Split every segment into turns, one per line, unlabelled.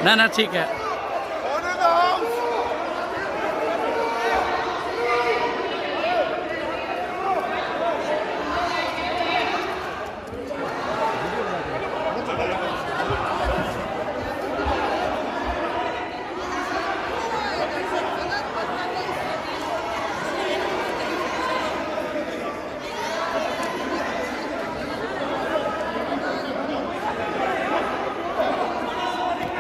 ना ना ठीक है।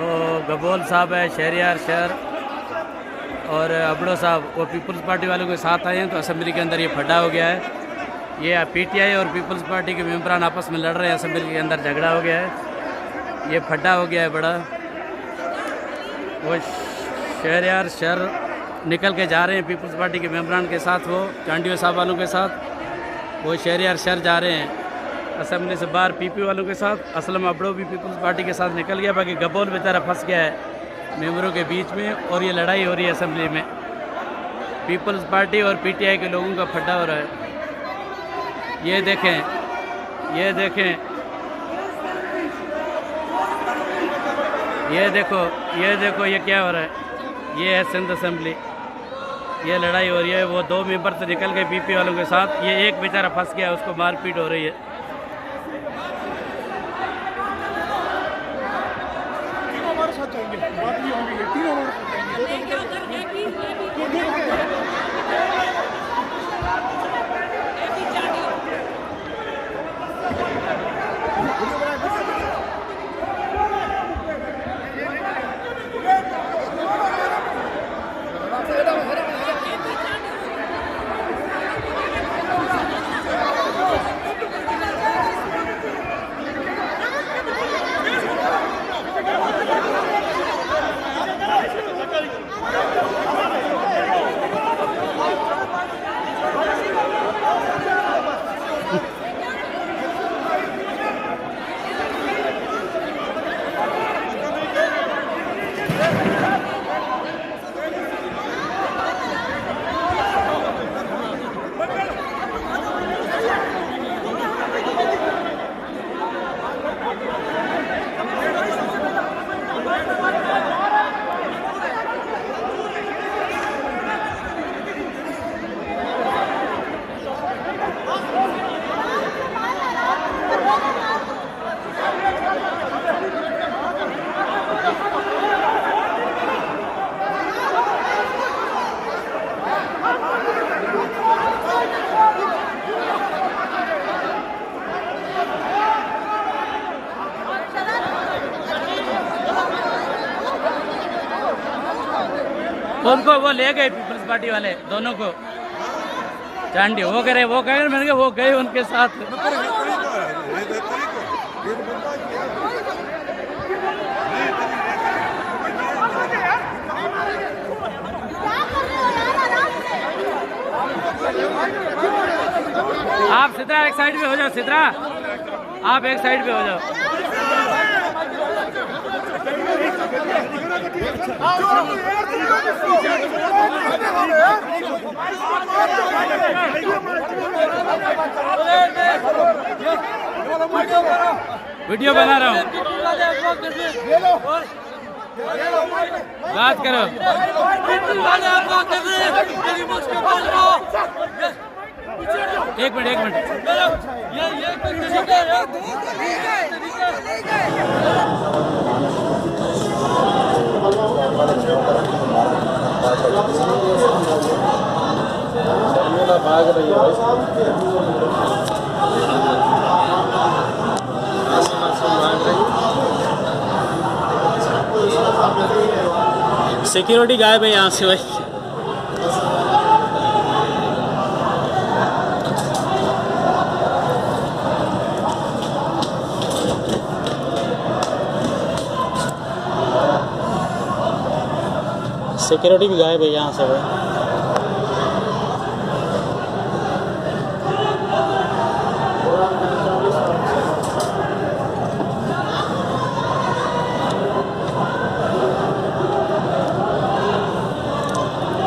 और गबोल साहब है, शहरियार शहर और अबड़ो साहब वो पीपल्स पार्टी वालों के साथ आए हैं। तो असेंबली के अंदर ये फड्डा हो गया है। ये पीटीआई और पीपल्स पार्टी के मेंबरान आपस में लड़ रहे हैं, असेंबली के अंदर झगड़ा हो गया है, ये फड्डा हो गया है बड़ा। वो शहरियार शहर निकल के जा रहे हैं पीपल्स पार्टी के मेंबरान के साथ, वो चांडियो साहब वालों के साथ वो शहरियार शहर जा रहे हैं असेंबली से बाहर पीपी वालों के साथ। असलम अबड़ो भी पीपल्स पार्टी के साथ निकल गया, बाकी गबोल बेचारा फंस गया है मेंबरों के बीच में, और ये लड़ाई हो रही है असेंबली में। पीपल्स पार्टी और पीटीआई के लोगों का फड्डा हो रहा है। ये देखें, ये देखें, ये देखो, ये देखो ये क्या हो रहा है। ये है सिंध असेंबली, ये लड़ाई हो रही है। वो दो मेंबर से निकल गए पीपी वालों के साथ, ये एक बेचारा फंस गया, उसको मारपीट हो रही है। उनको वो ले गए पीपल्स पार्टी वाले दोनों को, चांडी वो करे, वो कहे, मैंने कहा वो गए उनके साथ। आप सिद्रा एक साइड पे हो जाओ, सिद्रा आप एक साइड पे हो जाओ। वीडियो बना रहा हूँ, बात करो। एक मिनट, एक मिनट। भाग रही है सिक्योरिटी गायब है यहाँ से भाई। सिक्योरिटी भी गायब है यहाँ से भाई।